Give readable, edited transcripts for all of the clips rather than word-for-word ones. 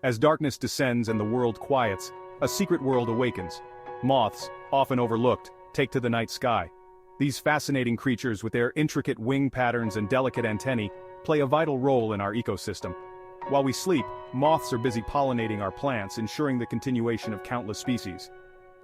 As darkness descends and the world quiets, a secret world awakens. Moths, often overlooked, take to the night sky. These fascinating creatures with their intricate wing patterns and delicate antennae play a vital role in our ecosystem. While we sleep, moths are busy pollinating our plants, ensuring the continuation of countless species.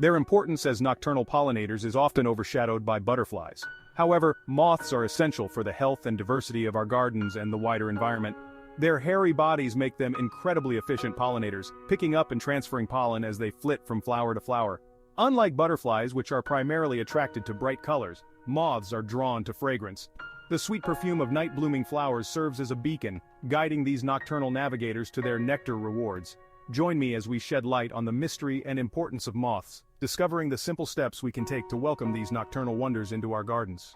Their importance as nocturnal pollinators is often overshadowed by butterflies. However, moths are essential for the health and diversity of our gardens and the wider environment. Their hairy bodies make them incredibly efficient pollinators, picking up and transferring pollen as they flit from flower to flower. Unlike butterflies, which are primarily attracted to bright colors, moths are drawn to fragrance. The sweet perfume of night-blooming flowers serves as a beacon, guiding these nocturnal navigators to their nectar rewards. Join me as we shed light on the mystery and importance of moths, discovering the simple steps we can take to welcome these nocturnal wonders into our gardens.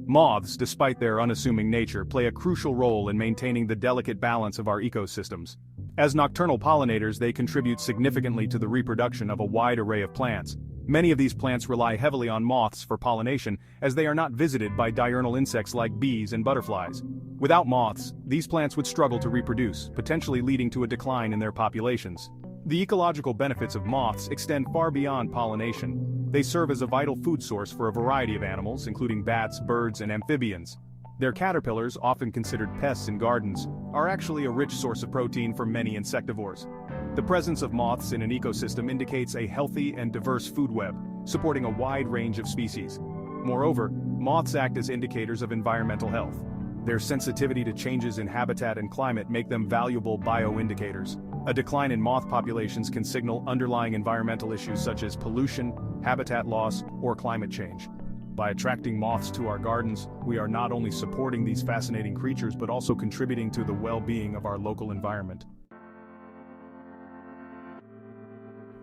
Moths, despite their unassuming nature, play a crucial role in maintaining the delicate balance of our ecosystems. As nocturnal pollinators, they contribute significantly to the reproduction of a wide array of plants. Many of these plants rely heavily on moths for pollination, as they are not visited by diurnal insects like bees and butterflies. Without moths, these plants would struggle to reproduce, potentially leading to a decline in their populations. The ecological benefits of moths extend far beyond pollination. They serve as a vital food source for a variety of animals, including bats, birds, and amphibians. Their caterpillars, often considered pests in gardens, are actually a rich source of protein for many insectivores. The presence of moths in an ecosystem indicates a healthy and diverse food web, supporting a wide range of species. Moreover, moths act as indicators of environmental health. Their sensitivity to changes in habitat and climate make them valuable bioindicators. A decline in moth populations can signal underlying environmental issues such as pollution, habitat loss, or climate change. By attracting moths to our gardens, we are not only supporting these fascinating creatures but also contributing to the well-being of our local environment.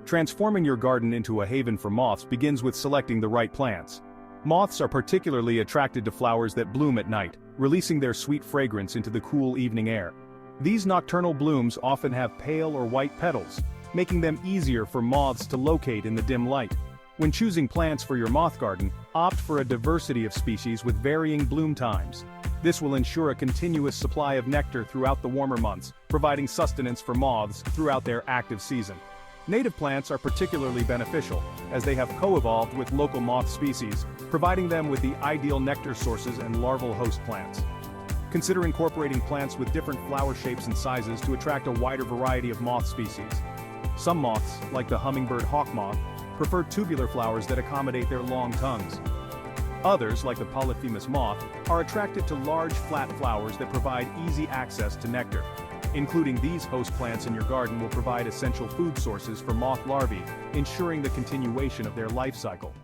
Transforming your garden into a haven for moths begins with selecting the right plants. Moths are particularly attracted to flowers that bloom at night, releasing their sweet fragrance into the cool evening air. These nocturnal blooms often have pale or white petals, making them easier for moths to locate in the dim light. When choosing plants for your moth garden, opt for a diversity of species with varying bloom times. This will ensure a continuous supply of nectar throughout the warmer months, providing sustenance for moths throughout their active season. Native plants are particularly beneficial, as they have co-evolved with local moth species, providing them with the ideal nectar sources and larval host plants. Consider incorporating plants with different flower shapes and sizes to attract a wider variety of moth species. Some moths, like the hummingbird hawk moth, prefer tubular flowers that accommodate their long tongues. Others, like the polyphemus moth, are attracted to large flat flowers that provide easy access to nectar. Including these host plants in your garden will provide essential food sources for moth larvae, ensuring the continuation of their life cycle.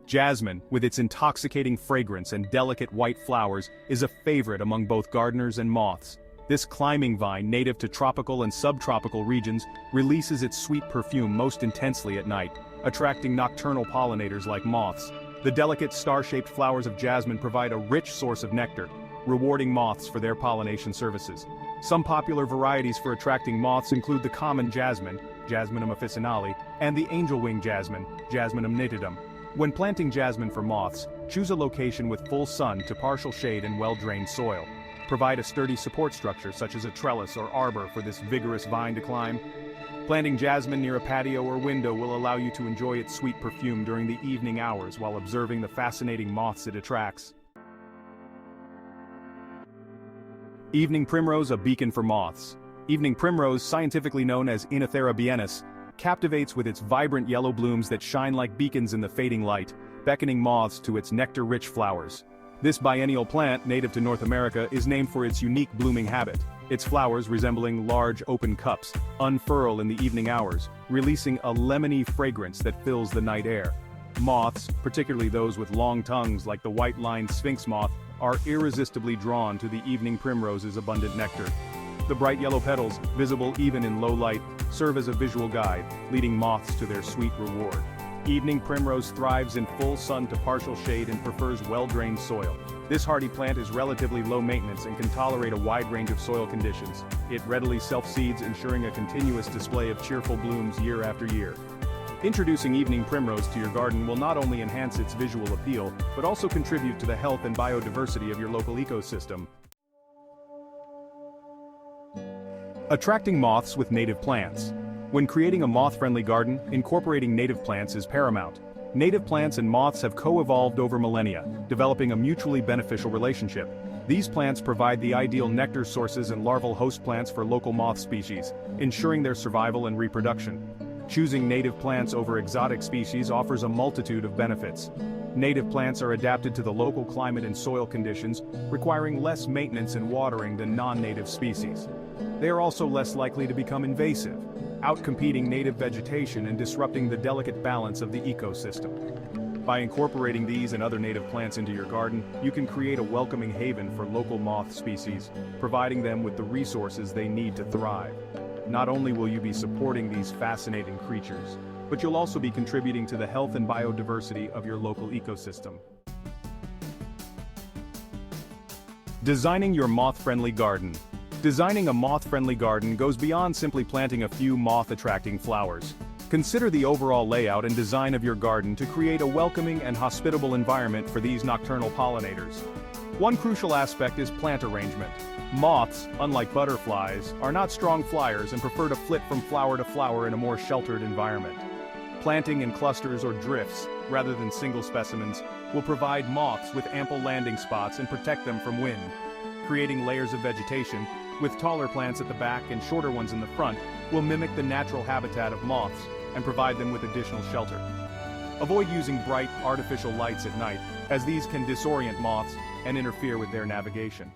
Jasmine, with its intoxicating fragrance and delicate white flowers, is a favorite among both gardeners and moths. This climbing vine, native to tropical and subtropical regions, releases its sweet perfume most intensely at night, attracting nocturnal pollinators like moths. The delicate star-shaped flowers of jasmine provide a rich source of nectar, rewarding moths for their pollination services. Some popular varieties for attracting moths include the common jasmine, Jasminum officinale, and the angel-wing jasmine, Jasminum nitidum. When planting jasmine for moths, choose a location with full sun to partial shade and well-drained soil. Provide a sturdy support structure such as a trellis or arbor for this vigorous vine to climb. Planting jasmine near a patio or window will allow you to enjoy its sweet perfume during the evening hours while observing the fascinating moths it attracts. Evening primrose, a beacon for moths. Evening primrose, scientifically known as Oenothera biennis, captivates with its vibrant yellow blooms that shine like beacons in the fading light, beckoning moths to its nectar-rich flowers. This biennial plant, native to North America, is named for its unique blooming habit. Its flowers, resembling large open cups, unfurl in the evening hours, releasing a lemony fragrance that fills the night air. Moths, particularly those with long tongues like the white-lined sphinx moth, are irresistibly drawn to the evening primrose's abundant nectar. The bright yellow petals, visible even in low light, serve as a visual guide, leading moths to their sweet reward. Evening primrose thrives in full sun to partial shade and prefers well-drained soil. This hardy plant is relatively low maintenance and can tolerate a wide range of soil conditions. It readily self-seeds, ensuring a continuous display of cheerful blooms year after year. Introducing evening primrose to your garden will not only enhance its visual appeal, but also contribute to the health and biodiversity of your local ecosystem. Attracting moths with native plants. When creating a moth-friendly garden, incorporating native plants is paramount. Native plants and moths have co-evolved over millennia, developing a mutually beneficial relationship. These plants provide the ideal nectar sources and larval host plants for local moth species, ensuring their survival and reproduction. Choosing native plants over exotic species offers a multitude of benefits. Native plants are adapted to the local climate and soil conditions, requiring less maintenance and watering than non-native species. They are also less likely to become invasive, outcompeting native vegetation and disrupting the delicate balance of the ecosystem. By incorporating these and other native plants into your garden, you can create a welcoming haven for local moth species, providing them with the resources they need to thrive. Not only will you be supporting these fascinating creatures, but you'll also be contributing to the health and biodiversity of your local ecosystem. Designing your moth-friendly garden. Designing a moth-friendly garden goes beyond simply planting a few moth-attracting flowers. Consider the overall layout and design of your garden to create a welcoming and hospitable environment for these nocturnal pollinators. One crucial aspect is plant arrangement. Moths, unlike butterflies, are not strong flyers and prefer to flit from flower to flower in a more sheltered environment. Planting in clusters or drifts, rather than single specimens, will provide moths with ample landing spots and protect them from wind. Creating layers of vegetation, with taller plants at the back and shorter ones in the front, will mimic the natural habitat of moths and provide them with additional shelter. Avoid using bright, artificial lights at night, as these can disorient moths and interfere with their navigation.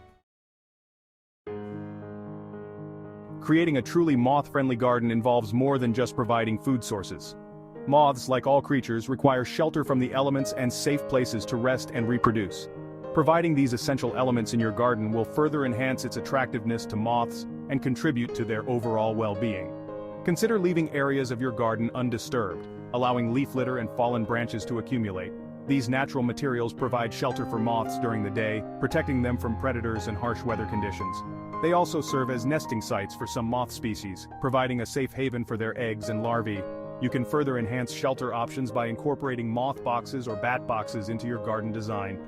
Creating a truly moth-friendly garden involves more than just providing food sources. Moths, like all creatures, require shelter from the elements and safe places to rest and reproduce. Providing these essential elements in your garden will further enhance its attractiveness to moths and contribute to their overall well-being. Consider leaving areas of your garden undisturbed, allowing leaf litter and fallen branches to accumulate. These natural materials provide shelter for moths during the day, protecting them from predators and harsh weather conditions. They also serve as nesting sites for some moth species, providing a safe haven for their eggs and larvae. You can further enhance shelter options by incorporating moth boxes or bat boxes into your garden design.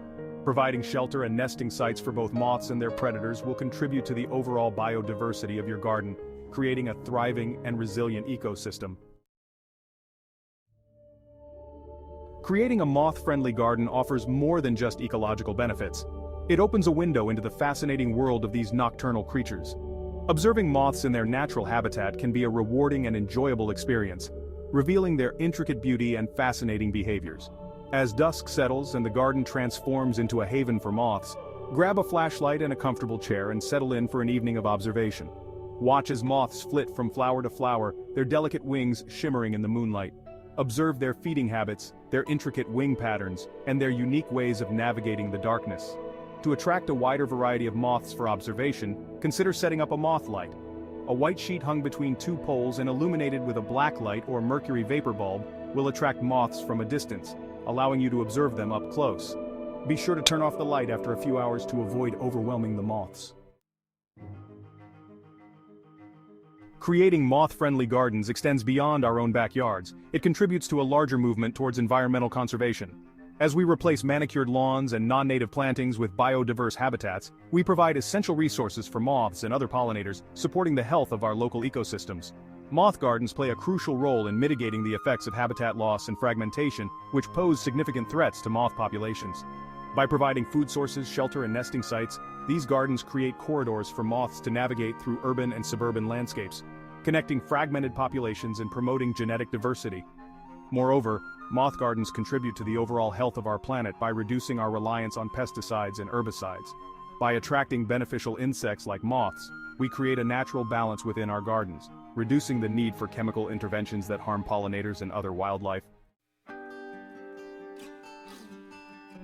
Providing shelter and nesting sites for both moths and their predators will contribute to the overall biodiversity of your garden, creating a thriving and resilient ecosystem. Creating a moth-friendly garden offers more than just ecological benefits. It opens a window into the fascinating world of these nocturnal creatures. Observing moths in their natural habitat can be a rewarding and enjoyable experience, revealing their intricate beauty and fascinating behaviors. As dusk settles and the garden transforms into a haven for moths, grab a flashlight and a comfortable chair and settle in for an evening of observation. Watch as moths flit from flower to flower, their delicate wings shimmering in the moonlight. Observe their feeding habits, their intricate wing patterns, and their unique ways of navigating the darkness. To attract a wider variety of moths for observation, consider setting up a moth light. A white sheet hung between two poles and illuminated with a black light or mercury vapor bulb will attract moths from a distance, allowing you to observe them up close. Be sure to turn off the light after a few hours to avoid overwhelming the moths. Creating moth-friendly gardens extends beyond our own backyards. It contributes to a larger movement towards environmental conservation. As we replace manicured lawns and non-native plantings with biodiverse habitats, we provide essential resources for moths and other pollinators, supporting the health of our local ecosystems. Moth gardens play a crucial role in mitigating the effects of habitat loss and fragmentation, which pose significant threats to moth populations. By providing food sources, shelter, and nesting sites, these gardens create corridors for moths to navigate through urban and suburban landscapes, connecting fragmented populations and promoting genetic diversity. Moreover, moth gardens contribute to the overall health of our planet by reducing our reliance on pesticides and herbicides. By attracting beneficial insects like moths, we create a natural balance within our gardens, reducing the need for chemical interventions that harm pollinators and other wildlife.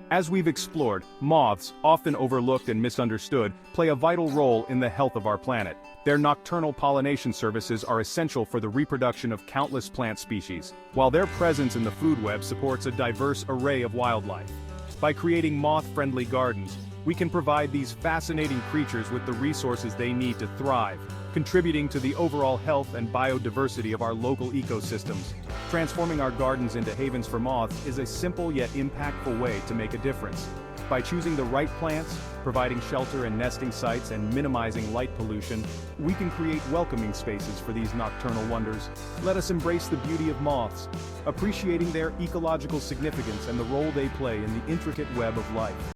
As we've explored, moths, often overlooked and misunderstood, play a vital role in the health of our planet. Their nocturnal pollination services are essential for the reproduction of countless plant species, while their presence in the food web supports a diverse array of wildlife. By creating moth-friendly gardens, we can provide these fascinating creatures with the resources they need to thrive, contributing to the overall health and biodiversity of our local ecosystems. Transforming our gardens into havens for moths is a simple yet impactful way to make a difference. By choosing the right plants, providing shelter and nesting sites, and minimizing light pollution, we can create welcoming spaces for these nocturnal wonders. Let us embrace the beauty of moths, appreciating their ecological significance and the role they play in the intricate web of life.